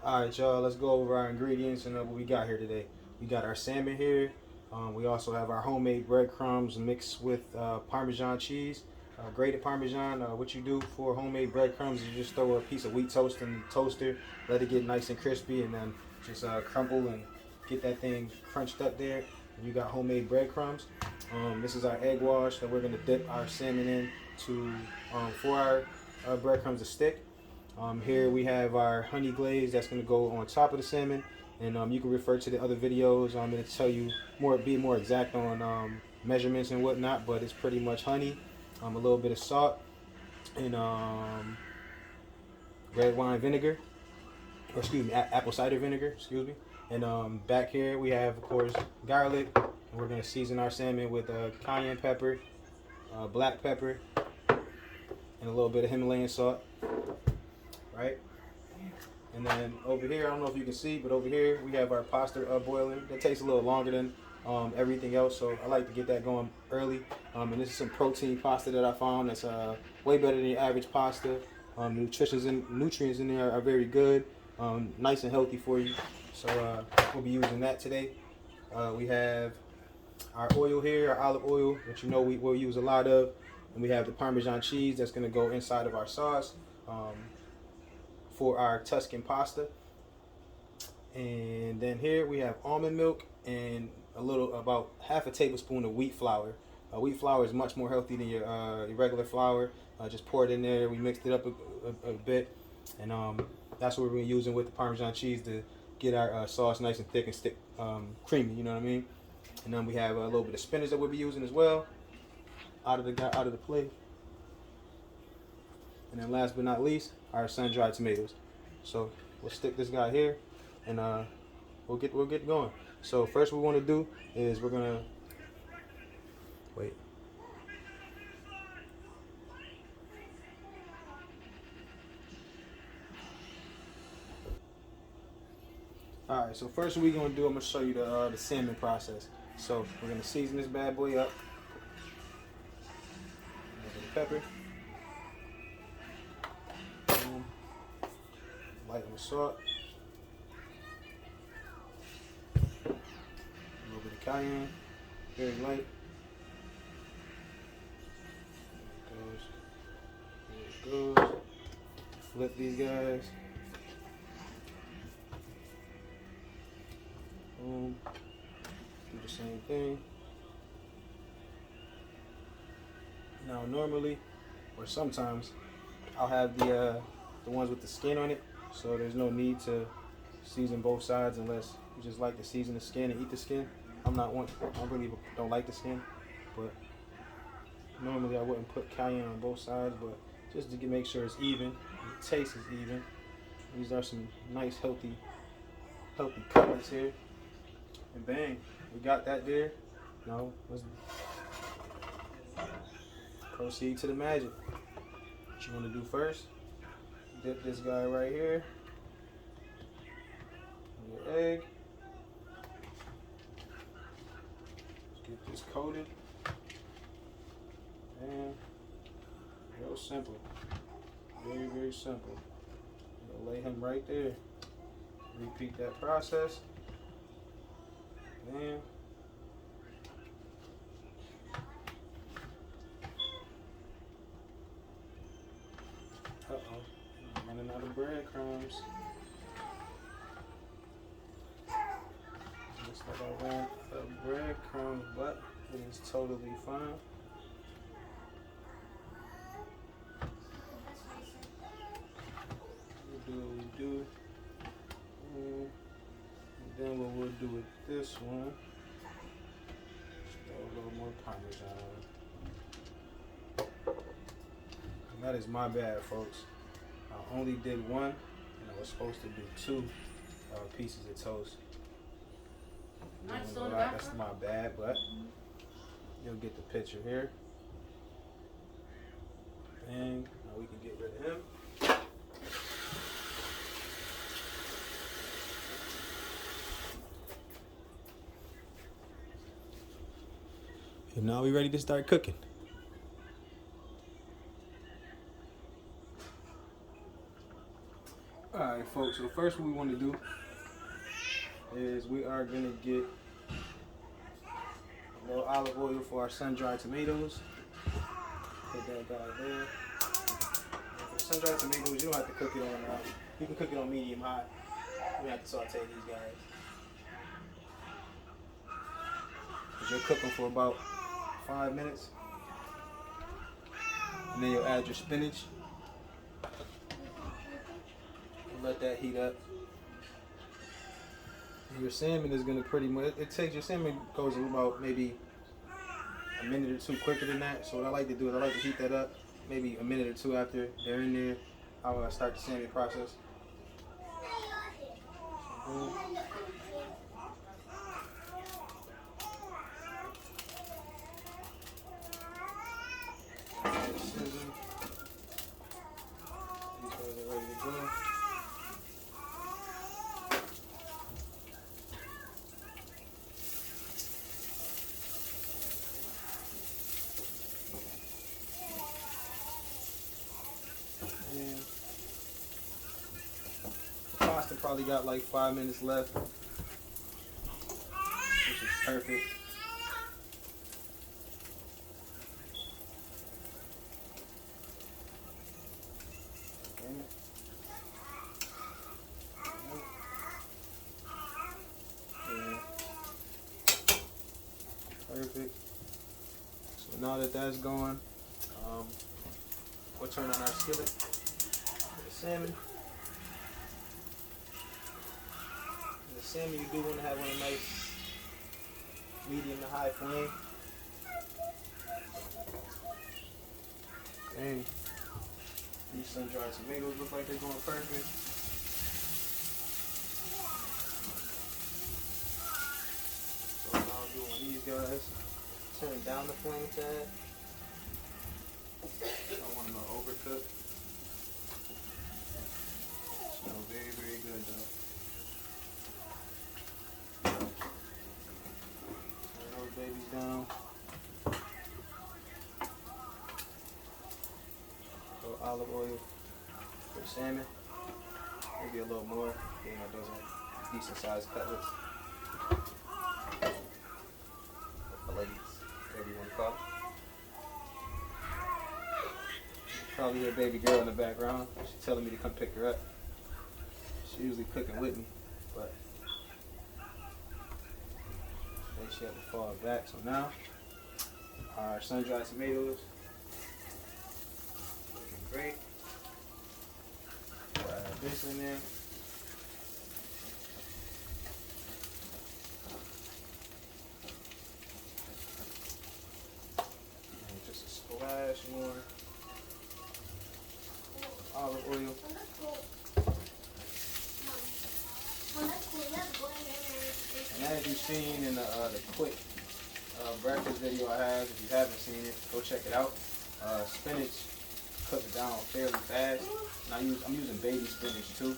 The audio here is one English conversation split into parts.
All right, y'all, let's go over our ingredients and what we got here today. We got our salmon here. We also have our homemade breadcrumbs mixed with Parmesan cheese, grated Parmesan. What you do for homemade breadcrumbs is you just throw a piece of wheat toast in the toaster, let it get nice and crispy, and then just crumble and get that thing crunched up there. And you got homemade breadcrumbs. This is our egg wash that we're going to dip our salmon in to for our breadcrumbs to stick. Here we have our honey glaze that's going to go on top of the salmon, and you can refer to the other videos. I'm going to tell you more, be more exact on measurements and whatnot, but it's pretty much honey, a little bit of salt, and red wine vinegar, or excuse me, apple cider vinegar, excuse me. And back here we have, of course, garlic, and we're going to season our salmon with cayenne pepper, black pepper, and a little bit of Himalayan salt. Right, and then over here, I don't know if you can see, but over here we have our pasta boiling. That takes a little longer than everything else, so I like to get that going early. And this is some protein pasta that I found that's way better than your average pasta. Nutrients in there are very good, nice and healthy for you. So we'll be using that today. We have our oil here, our olive oil, which you know we will use a lot of, and we have the Parmesan cheese that's going to go inside of our sauce. For our Tuscan pasta. And then here we have almond milk and about half a tablespoon of wheat flour. Wheat flour is much more healthy than your regular flour. Just pour it in there. We mixed it up a bit, and that's what we're using with the Parmesan cheese to get our sauce nice and thick and stick, creamy. You know what I mean? And then we have a little bit of spinach that we'll be using as well out of the plate. And then last but not least, our sun-dried tomatoes. So we'll stick this guy here, and we'll get going. So first, what we want to do is we're gonna wait. All right. So first, what we're gonna do, I'm gonna show you the salmon process. So we're gonna season this bad boy up. A little bit of pepper. Light with salt, a little bit of cayenne, very light. There it goes. Flip these guys. Boom. Do the same thing. Now normally, or sometimes, I'll have the ones with the skin on it. So there's no need to season both sides unless you just like to season the skin and eat the skin. I really don't like the skin, but normally I wouldn't put cayenne on both sides, but just to make sure it's even, the taste is even. These are some nice healthy cutlets here. And bang, we got that there. Now let's proceed to the magic. What you want to do first? Dip this guy right here in your egg. Let's get this coated. And real simple. Very, very simple. Lay him right there. Repeat that process. And running out of breadcrumbs. Looks like I ran out of breadcrumbs, but it is totally fine. We'll do what we do. And then what we'll do with this one, throw a little more Parmesan. And that is my bad, folks. I only did one, and I was supposed to do two pieces of toast. That's my bad, but you'll get the picture here. And now we can get rid of him. And now we're ready to start cooking. Alright folks, so the first what we want to do is we are going to get a little olive oil for our sun-dried tomatoes. Put that guy there. And for the sun-dried tomatoes, you don't have to cook it on, you can cook it on medium high. You don't have to saute these guys. Because you'll cook them for about 5 minutes. And then you'll add your spinach. And let that heat up. And your salmon is going to pretty much, your salmon goes about maybe a minute or two quicker than that. So what I like to do is I like to heat that up maybe a minute or two after they're in there. I'll start the salmon process. Pasta probably got like 5 minutes left, which is perfect. Perfect. So now that that's going, we'll turn on our skillet for the salmon. The salmon, you do want to have on a nice medium to high flame. And these sun-dried tomatoes look like they're going perfect. So what I'll do on these guys, turn down the flame a tad. I don't want them to overcook. Smell very, very good though. Turn those babies down. A little olive oil for salmon. Maybe a little more, you know, those are decent sized cutlets. Fillets, whatever you want to call it. Probably hear a baby girl in the background. She's telling me to come pick her up. She's usually cooking with me, but today she had to fall back. So now, our sun-dried tomatoes, looking great. We'll add this in there. And just a splash more olive oil. And as you've seen in the quick breakfast video I have, if you haven't seen it, go check it out. Spinach cooks down fairly fast. And I'm using baby spinach too.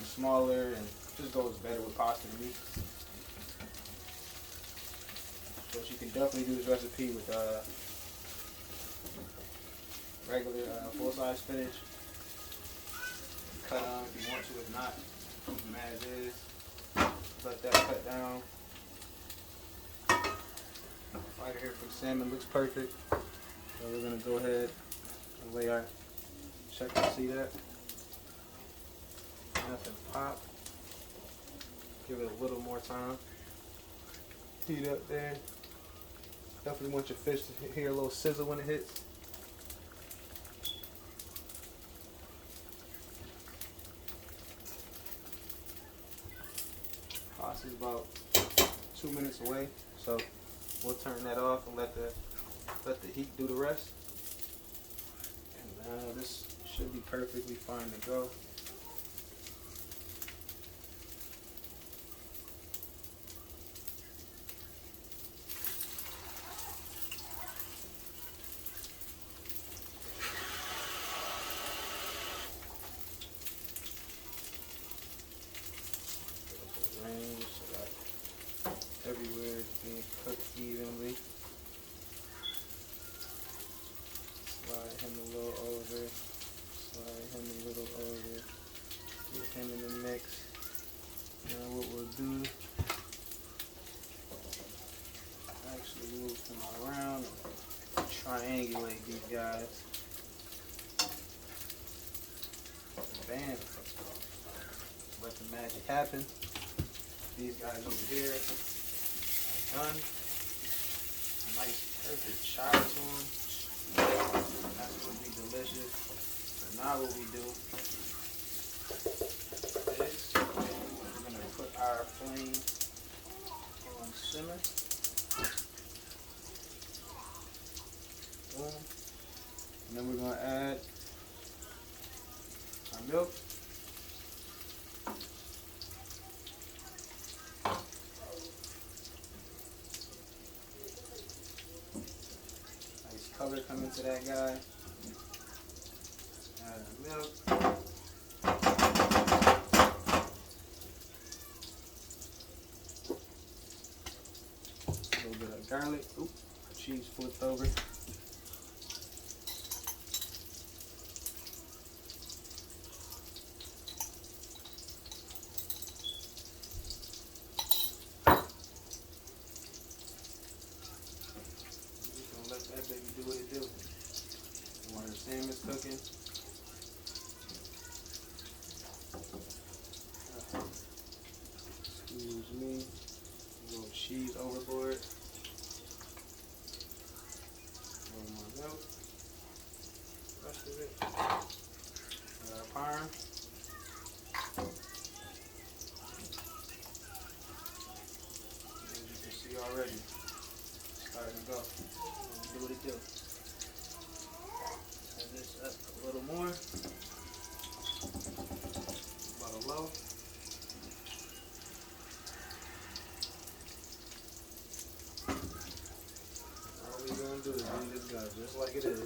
Smaller and just goes better with pasta to me. So you can definitely do this recipe with regular full-size spinach. Cut on if you want to, if not, keep them as is. Let that cut down. Right here for the salmon looks perfect. So we're gonna go ahead and lay our, check and see that. Nothing pop. Give it a little more time. Heat up there. Definitely want your fish to hear a little sizzle when it hits. Pasta's about 2 minutes away, so we'll turn that off and let the heat do the rest. And now this should be perfectly fine to go. Everywhere is being cooked evenly. Slide him a little over. Slide him a little over. some magic happen. These guys over here are done. Nice, perfect char to them. That's gonna be delicious. So now what we do is we're gonna put our flame on simmer. Boom. And then we're gonna add our milk. Nice color coming to that guy. Add our milk. A little bit of garlic. Oop, cheese flipped over. Let that baby do what it do. While the salmon's cooking. Excuse me. A little cheese overboard. A little more milk. Rest of it. Our parm. As you can see already, it's starting to go. Do what it do. Turn this up a little more. About a low. All we're gonna do is leave this guy just like it is.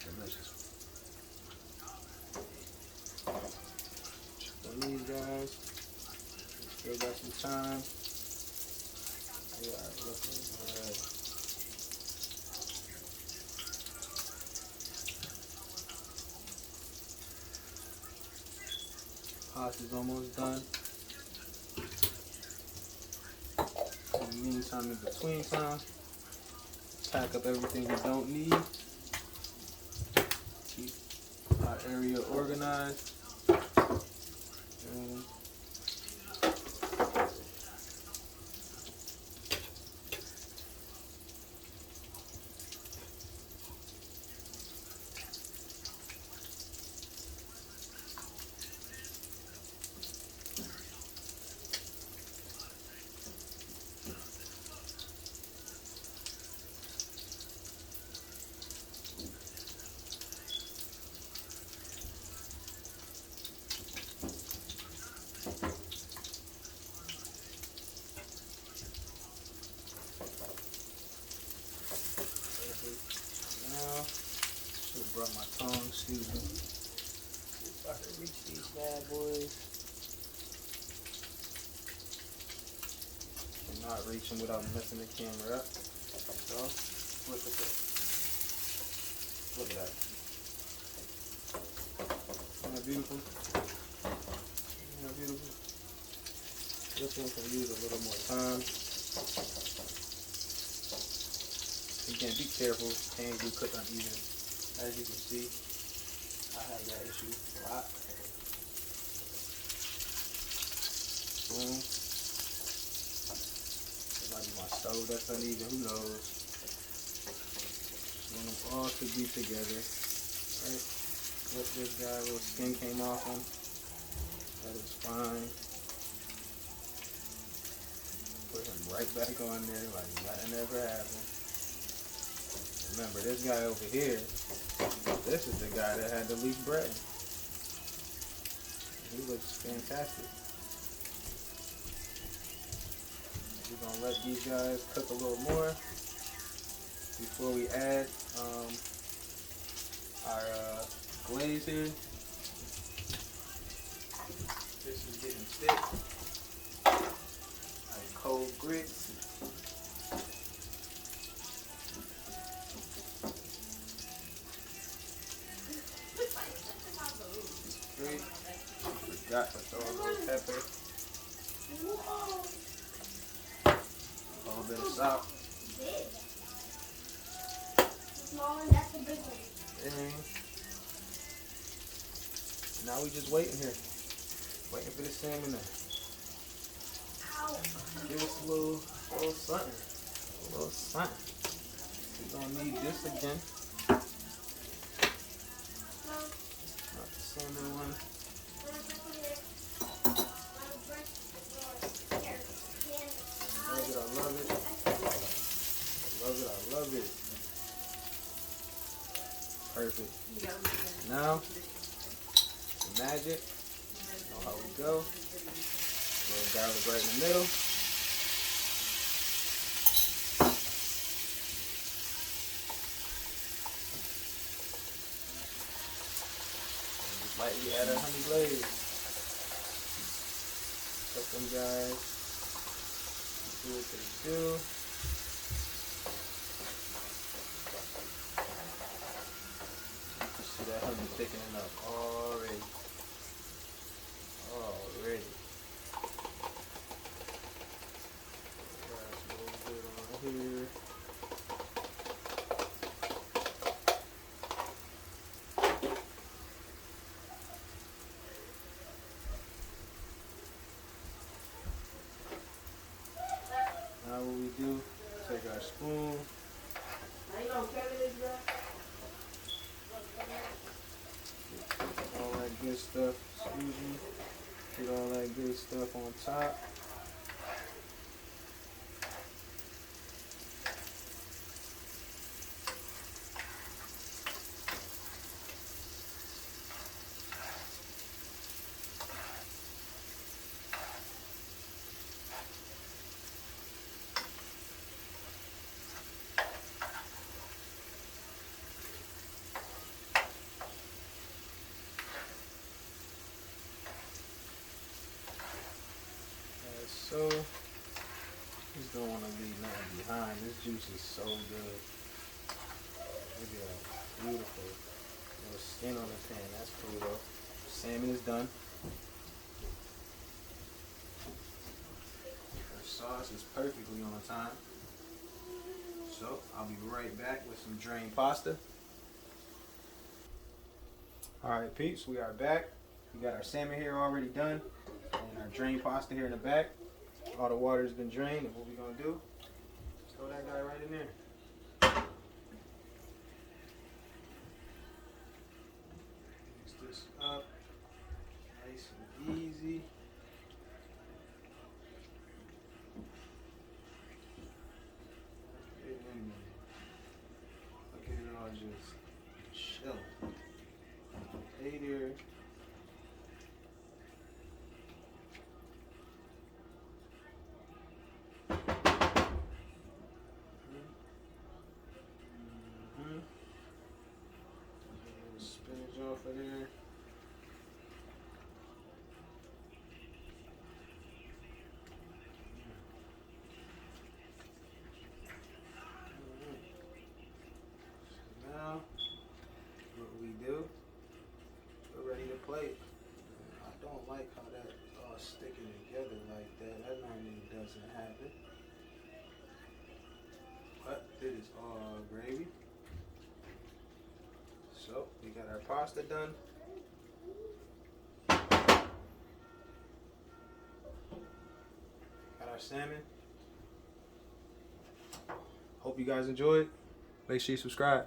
Delicious. These guys, still got some time. They are looking good. Pasta's almost done. In the meantime, in between time, pack up everything we don't need. Keep our area organized. Now, should have brought my tongue, excuse me. If I can reach these bad boys. Cannot reach them without messing the camera up. So, look at that. Look at that. Isn't that beautiful? Isn't that beautiful? This one can use a little more time. Again, be careful. Pans do cook uneven. As you can see, I have that issue a lot. Boom. It might be my stove that's uneven. Who knows? Want them all to be together. Right? Let this guy, little skin came off him. That is fine. Put him right back on there like nothing ever happened. Remember, this guy over here, this is the guy that had the least bread. He looks fantastic. We're going to let these guys cook a little more before we add our glaze here. This is getting thick. Our cold grits. Forgot to throw a little pepper. A little bit of salt. Small one, that's the big one. And now we just waiting here. Waiting for the salmon to give us a little something. A little something. We're gonna need this again. Not the salmon one. I love it. I love it. Perfect. Now, the magic. You know how we go. A little garlic right in the middle. And just lightly add our honey glaze. Let them guys do what they do. See that honey thickening up already. Already. Got a little bit on here. Now what we do, take our spoon. All that good stuff, excuse me. Get all that good stuff on top. So, just don't want to leave nothing behind. This juice is so good. Look at that. Beautiful. Little skin on the pan. That's cool though. Salmon is done. Our sauce is perfectly on time. So, I'll be right back with some drained pasta. Alright peeps, we are back. We got our salmon here already done. And our drained pasta here in the back. All the water's been drained, and what we're gonna do? Throw that guy right in there. Mix this up, nice and easy. Get in there. Look at it all just chilling. Hey there. Spinach off of there. So now, what we do, we're ready to plate. I don't like how that's all sticking together like that. That normally doesn't happen. But it is all gravy. So we got our pasta done. Got our salmon. Hope you guys enjoyed. Make sure you subscribe.